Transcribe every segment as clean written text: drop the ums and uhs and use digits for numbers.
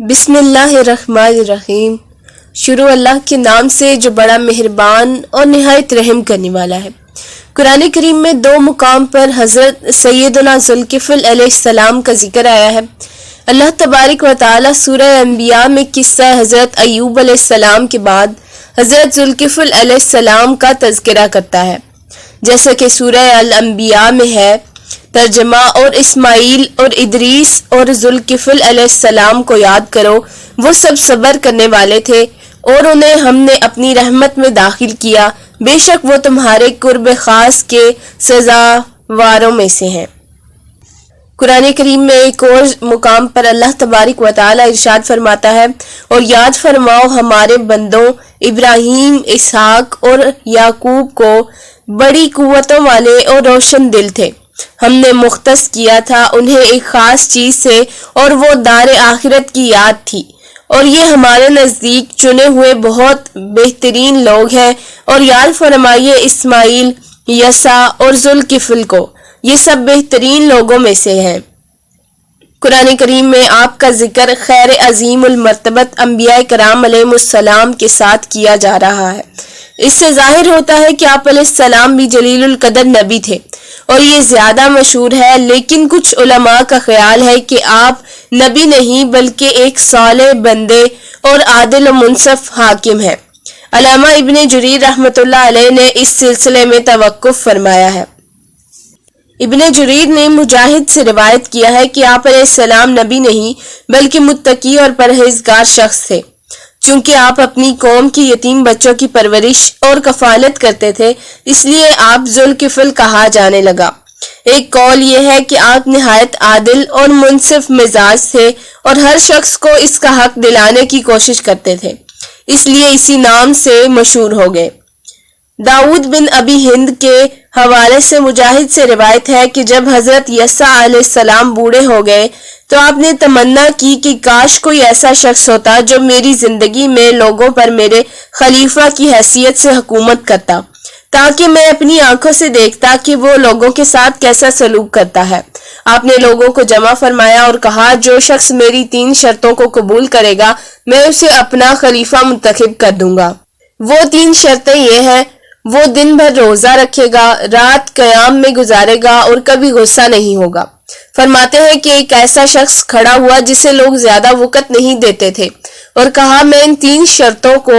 بسم اللہ الرحمن الرحیم۔ شروع اللہ کے نام سے جو بڑا مہربان اور نہایت رحم کرنے والا ہے۔ قرآن کریم میں دو مقام پر حضرت سیدنا ذوالکفل علیہ السلام کا ذکر آیا ہے۔ اللہ تبارک و تعالی سورہ انبیاء میں قصہ حضرت ایوب علیہ السلام کے بعد حضرت ذوالکفل علیہ السلام کا تذکرہ کرتا ہے، جیسا کہ سورہ الانبیاء میں ہے۔ ترجمہ: اور اسماعیل اور ادریس اور ذوالکفل علیہ السلام کو یاد کرو، وہ سب صبر کرنے والے تھے اور انہیں ہم نے اپنی رحمت میں داخل کیا، بے شک وہ تمہارے قرب خاص کے سزاواروں میں سے ہیں۔ قرآن کریم میں ایک اور مقام پر اللہ تبارک و تعالی ارشاد فرماتا ہے، اور یاد فرماؤ ہمارے بندوں ابراہیم، اسحاق اور یعقوب کو بڑی قوتوں والے اور روشن دل تھے، ہم نے مختص کیا تھا انہیں ایک خاص چیز سے، اور وہ دار آخرت کی یاد تھی، اور یہ ہمارے نزدیک چنے ہوئے بہت بہترین لوگ ہیں۔ اور یاد فرمائیے اسماعیل، یسع اور ذوالکفل کو، یہ سب بہترین لوگوں میں سے ہیں۔ قرآن کریم میں آپ کا ذکر خیر عظیم المرتبت انبیاء کرام علیہ السلام کے ساتھ کیا جا رہا ہے۔ اس سے ظاہر ہوتا ہے کہ آپ علیہ السلام بھی جلیل القدر نبی تھے، اور یہ زیادہ مشہور ہے، لیکن کچھ علماء کا خیال ہے کہ آپ نبی نہیں بلکہ ایک صالح بندے اور عادل و منصف حاکم ہیں۔ علامہ ابن جریر رحمۃ اللہ علیہ نے اس سلسلے میں توقف فرمایا ہے۔ ابن جریر نے مجاہد سے روایت کیا ہے کہ آپ علیہ السلام نبی نہیں بلکہ متقی اور پرہیزگار شخص تھے، چونکہ آپ اپنی قوم کی یتیم بچوں کی پرورش اور کفالت کرتے تھے، اس لیے آپ ذوالکفل کہا جانے لگا۔ ایک قول یہ ہے کہ آپ نہایت عادل اور منصف مزاج تھے اور ہر شخص کو اس کا حق دلانے کی کوشش کرتے تھے، اس لیے اسی نام سے مشہور ہو گئے۔ داؤد بن ابی ہند کے حوالے سے مجاہد سے روایت ہے کہ جب حضرت یسع علیہ السلام بوڑھے ہو گئے تو آپ نے تمنا کی کہ کاش کوئی ایسا شخص ہوتا جو میری زندگی میں لوگوں پر میرے خلیفہ کی حیثیت سے حکومت کرتا، تاکہ میں اپنی آنکھوں سے دیکھتا کہ وہ لوگوں کے ساتھ کیسا سلوک کرتا ہے۔ آپ نے لوگوں کو جمع فرمایا اور کہا، جو شخص میری 3 شرطوں کو قبول کرے گا میں اسے اپنا خلیفہ منتخب کر دوں گا۔ وہ 3 شرطیں یہ ہیں: وہ دن بھر روزہ رکھے گا، رات قیام میں گزارے گا اور کبھی غصہ نہیں ہوگا۔ فرماتے ہیں کہ ایک ایسا شخص کھڑا ہوا جسے لوگ زیادہ وقت نہیں دیتے تھے، اور کہا، میں ان 3 شرطوں کو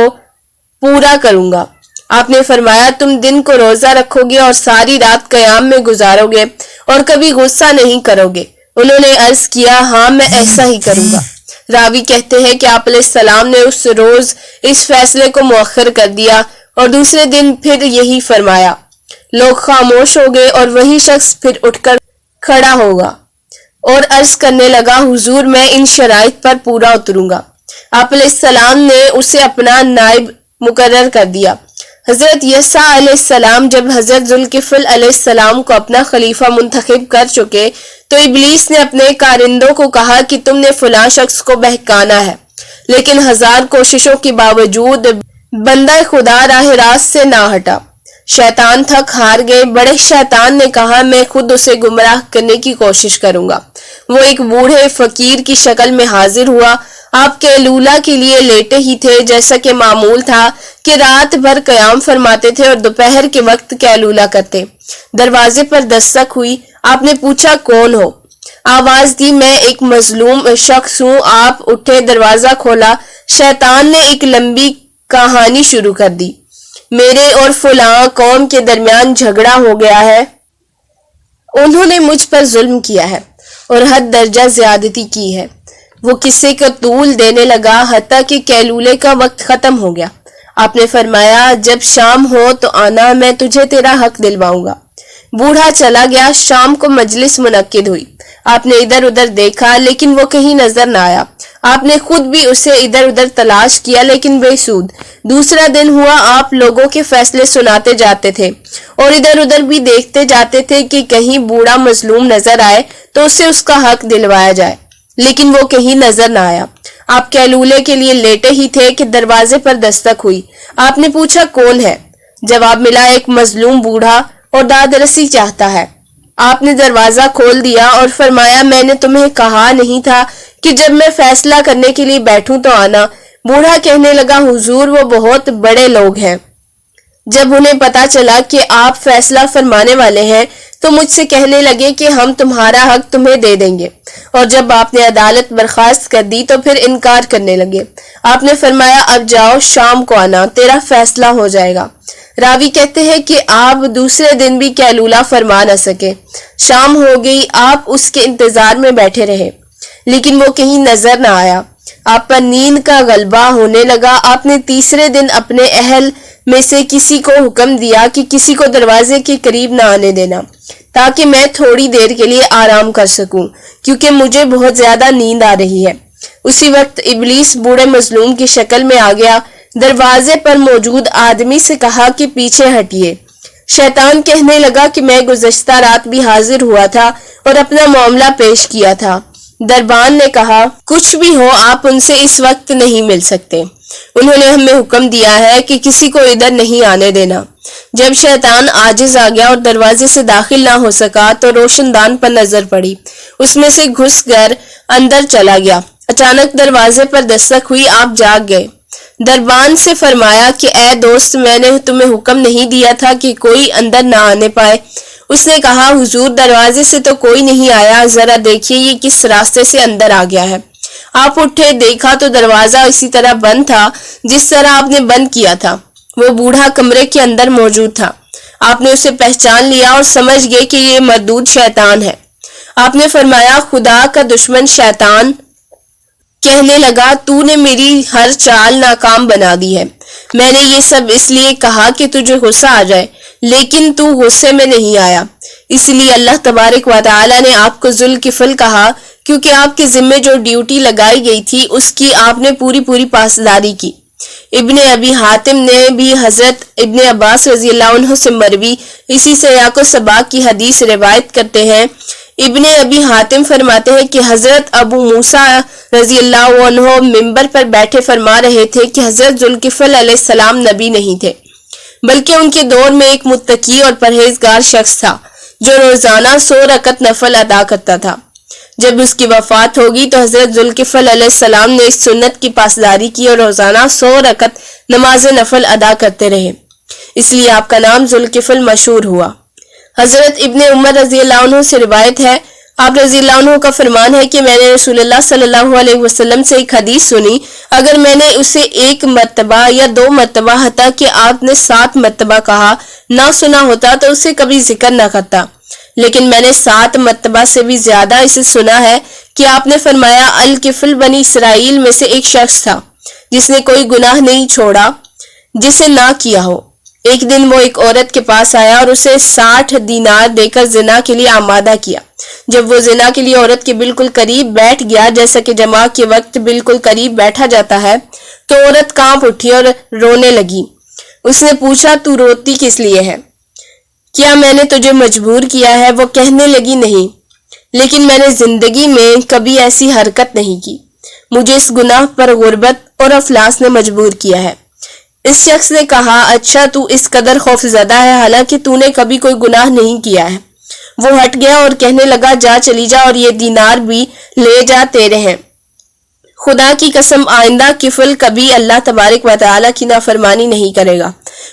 پورا کروں گا۔ آپ نے فرمایا، تم دن کو روزہ رکھو گے اور ساری رات قیام میں گزارو گے اور کبھی غصہ نہیں کرو گے۔ انہوں نے عرض کیا، ہاں میں ایسا ہی کروں گا۔ راوی کہتے ہیں کہ آپ علیہ السلام نے اس روز اس فیصلے کو مؤخر کر دیا اور دوسرے دن پھر یہی فرمایا۔ لوگ خاموش ہو گئے اور وہی شخص پھر اٹھ کر کھڑا ہوگا اور عرض کرنے لگا، حضور میں ان شرائط پر پورا اتروں گا۔ آپ علیہ السلام نے اسے اپنا نائب مقرر کر دیا۔ حضرت یسع علیہ السلام جب حضرت ذوالکفل علیہ السلام کو اپنا خلیفہ منتخب کر چکے تو ابلیس نے اپنے کارندوں کو کہا کہ تم نے فلاں شخص کو بہکانا ہے، لیکن 1000 کوششوں کے باوجود بندہ خدا راہ راست سے نہ ہٹا۔ شیطان تھک ہار گئے۔ بڑے شیطان نے کہا، میں خود اسے گمراہ کرنے کی کوشش کروں گا۔ وہ ایک بوڑھے فقیر کی شکل میں حاضر ہوا۔ آپ قیلولہ کے لیے لیٹے ہی تھے، جیسا کہ معمول تھا کہ رات بھر قیام فرماتے تھے اور دوپہر کے وقت قیلولہ کرتے۔ دروازے پر دستک ہوئی۔ آپ نے پوچھا، کون ہو؟ آواز دی، میں ایک مظلوم شخص ہوں۔ آپ اٹھے، دروازہ کھولا۔ شیطان نے ایک لمبی کہانی شروع کر دی، میرے اور فلاں قوم کے درمیان جھگڑا ہو گیا ہے، انہوں نے مجھ پر ظلم کیا ہے اور حد درجہ زیادتی کی ہے۔ وہ قصے کو طول دینے لگا حتیٰ کہ قیلولے کا وقت ختم ہو گیا۔ آپ نے فرمایا، جب شام ہو تو آنا، میں تجھے تیرا حق دلواؤں گا۔ بوڑھا چلا گیا۔ شام کو مجلس منعقد ہوئی۔ آپ نے ادھر ادھر دیکھا لیکن وہ کہیں نظر نہ آیا۔ آپ نے خود بھی اسے ادھر ادھر تلاش کیا لیکن بے سود۔ دوسرا دن ہوا۔ آپ لوگوں کے فیصلے سناتے جاتے تھے اور ادھر ادھر بھی دیکھتے جاتے تھے کہ کہیں بوڑھا مظلوم نظر آئے تو اسے اس کا حق دلوایا جائے، لیکن وہ کہیں نظر نہ آیا۔ آپ قیلولے کے لیے لیٹے ہی تھے کہ دروازے پر دستک ہوئی۔ آپ نے پوچھا، کون ہے؟ جواب ملا، ایک مظلوم بوڑھا اور داد رسی چاہتا ہے۔ آپ نے دروازہ کھول دیا اور فرمایا میں نے تمہیں کہا نہیں تھا کہ جب میں فیصلہ کرنے کے لیے بیٹھوں تو آنا۔ بوڑھا کہنے لگا حضور وہ بہت بڑے لوگ ہیں، جب انہیں پتا چلا کہ آپ فیصلہ فرمانے والے ہیں تو مجھ سے کہنے لگے کہ ہم تمہارا حق تمہیں دے دیں گے، اور جب آپ نے عدالت برخاست کر دی تو پھر انکار کرنے لگے۔ آپ نے فرمایا اب جاؤ، شام کو آنا، تیرا فیصلہ ہو جائے گا۔ راوی کہتے ہیں کہ آپ دوسرے دن بھی قیلولہ فرما نہ سکے۔ شام ہو گئی، آپ اس کے انتظار میں بیٹھے رہے لیکن وہ کہیں نظر نہ آیا۔ آپ پر نیند کا غلبہ ہونے لگا۔ آپ نے تیسرے دن اپنے اہل میں سے کسی کو حکم دیا کہ کسی کو دروازے کے قریب نہ آنے دینا تاکہ میں تھوڑی دیر کے لیے آرام کر سکوں، کیونکہ مجھے بہت زیادہ نیند آ رہی ہے۔ اسی وقت ابلیس بوڑھے مظلوم کی شکل میں آ گیا، دروازے پر موجود آدمی سے کہا کہ پیچھے ہٹیے۔ شیطان کہنے لگا کہ میں گزشتہ رات بھی حاضر ہوا تھا اور اپنا معاملہ پیش کیا تھا۔ دربان نے کہا کچھ بھی ہو آپ ان سے اس وقت نہیں مل سکتے، انہوں نے ہمیں حکم دیا ہے کہ کسی کو ادھر نہیں آنے دینا۔ جب شیطان عاجز آ گیا اور دروازے سے داخل نہ ہو سکا تو روشن دان پر نظر پڑی، اس میں سے گھس کر اندر چلا گیا۔ اچانک دروازے پر دستک ہوئی، آپ جاگ گئے۔ دربان سے فرمایا کہ اے دوست میں نے تمہیں حکم نہیں دیا تھا کہ کوئی اندر نہ آنے پائے؟ اس نے کہا حضور دروازے سے تو کوئی نہیں آیا، ذرا دیکھیے یہ کس راستے سے اندر آ گیا ہے۔ آپ اٹھے، دیکھا تو دروازہ اسی طرح بند تھا جس طرح آپ نے بند کیا تھا۔ وہ بوڑھا کمرے کے اندر موجود تھا۔ آپ نے اسے پہچان لیا اور سمجھ گئے کہ یہ مردود شیطان ہے۔ آپ نے فرمایا خدا کا دشمن شیطان کہنے لگا تو نے میری ہر چال ناکام بنا دی ہے۔ میں نے یہ سب اس لیے کہا کہ تجھے غصہ آ جائے، لیکن تو غصے میں نہیں آیا، اس لیے اللہ تبارک و تعالی نے آپ کو ذوالکفل کہا، کیونکہ آپ کے ذمے جو ڈیوٹی لگائی گئی تھی اس کی آپ نے پوری پاسداری کی۔ ابن ابی حاتم نے بھی حضرت ابن عباس رضی اللہ عنہ سے مروی اسی سیاق و سباق کی حدیث روایت کرتے ہیں۔ ابن ابی حاتم فرماتے ہیں کہ حضرت ابو موسیٰ رضی اللہ عنہ ممبر پر بیٹھے فرما رہے تھے کہ حضرت ذوالکفل علیہ السلام نبی نہیں تھے، بلکہ ان کے دور میں ایک متقی اور پرہیزگار شخص تھا جو روزانہ 100 رکعت نفل ادا کرتا تھا۔ جب اس کی وفات ہوگی تو حضرت ذوالکفل علیہ السلام نے اس سنت کی پاسداری کی اور روزانہ 100 رکعت نماز نفل ادا کرتے رہے، اس لیے آپ کا نام ذوالکفل مشہور ہوا۔ حضرت ابن عمر رضی اللہ عنہ سے روایت ہے، آپ رضی اللہ عنہ کا فرمان ہے کہ میں نے رسول اللہ صلی اللہ علیہ وسلم سے ایک حدیث سنی، اگر میں نے اسے 1 مرتبہ یا 2 مرتبہ حتیٰ کہ آپ نے 7 مرتبہ کہا نہ سنا ہوتا تو اسے کبھی ذکر نہ کرتا، لیکن میں نے 7 مرتبہ سے بھی زیادہ اسے سنا ہے کہ آپ نے فرمایا الکفل بنی اسرائیل میں سے ایک شخص تھا جس نے کوئی گناہ نہیں چھوڑا جسے نہ کیا ہو۔ ایک دن وہ ایک عورت کے پاس آیا اور اسے 60 دینار دے کر زنا کے لیے آمادہ کیا۔ جب وہ زنا کے لیے عورت کے بالکل قریب بیٹھ گیا، جیسا کہ جماع کے وقت بالکل قریب بیٹھا جاتا ہے، تو عورت کانپ اٹھی اور رونے لگی۔ اس نے پوچھا تو روتی کس لیے ہے؟ کیا میں نے تجھے مجبور کیا ہے؟ وہ کہنے لگی نہیں، لیکن میں نے زندگی میں کبھی ایسی حرکت نہیں کی، مجھے اس گناہ پر غربت اور افلاس نے مجبور کیا ہے۔ اس شخص نے کہا اچھا تو اس قدر خوف زدہ ہے حالانکہ تو نے کبھی کوئی گناہ نہیں کیا ہے۔ وہ ہٹ گیا اور کہنے لگا جا چلی جا اور یہ دینار بھی لے جا تیرے ہیں، خدا کی قسم آئندہ کفل کبھی اللہ تبارک و تعالی کی نافرمانی نہیں کرے گا۔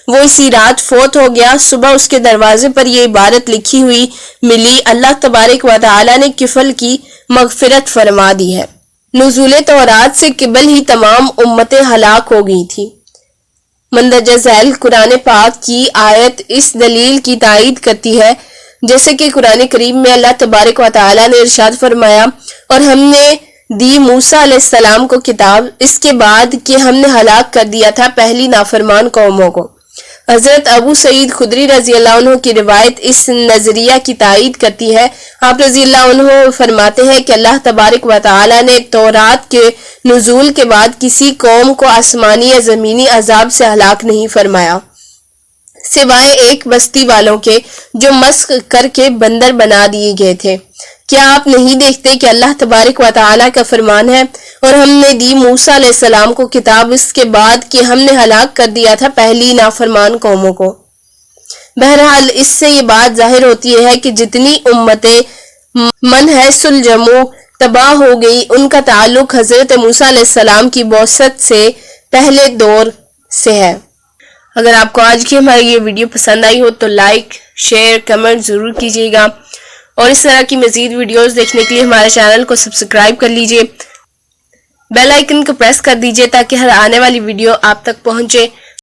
وہ اسی رات فوت ہو گیا۔ صبح اس کے دروازے پر یہ عبارت لکھی ہوئی ملی، اللہ تبارک و تعالی نے کفل کی مغفرت فرما دی ہے۔ نزول تورات سے قبل ہی تمام امتیں ہلاک ہو گئی تھی۔ مندرجہ ذیل قرآن پاک کی آیت اس دلیل کی تائید کرتی ہے، جیسے کہ قرآن کریم میں اللہ تبارک و تعالی نے ارشاد فرمایا اور ہم نے دی موسیٰ علیہ السلام کو کتاب اس کے بعد کہ ہم نے ہلاک کر دیا تھا پہلی نافرمان قوموں کو۔ حضرت ابو سعید خدری رضی اللہ عنہ کی روایت اس نظریہ کی تائید کرتی ہے۔ آپ رضی اللہ عنہ فرماتے ہیں کہ اللہ تبارک و تعالی نے تورات کے نزول کے بعد کسی قوم کو آسمانی یا زمینی عذاب سے ہلاک نہیں فرمایا، سوائے ایک بستی والوں کے جو مسخ کر کے بندر بنا دیے گئے تھے۔ کیا آپ نہیں دیکھتے کہ اللہ تبارک و تعالی کا فرمان ہے اور ہم نے دی موسیٰ علیہ السلام کو کتاب اس کے بعد کہ ہم نے ہلاک کر دیا تھا پہلی نافرمان قوموں کو۔ بہرحال اس سے یہ بات ظاہر ہوتی ہے کہ جتنی امتیں منحوس الجموع تباہ ہو گئی ان کا تعلق حضرت موسیٰ علیہ السلام کی بعثت سے پہلے دور سے ہے۔ اگر آپ کو آج کی ہماری یہ ویڈیو پسند آئی ہو تو لائک، شیئر، کمنٹ ضرور کیجیے گا، اور اس طرح کی مزید ویڈیوز دیکھنے کے لیے ہمارے چینل کو سبسکرائب کر لیجیے، بیل آئیکن کو پریس کر دیجیے تاکہ ہر آنے والی ویڈیو آپ تک پہنچے۔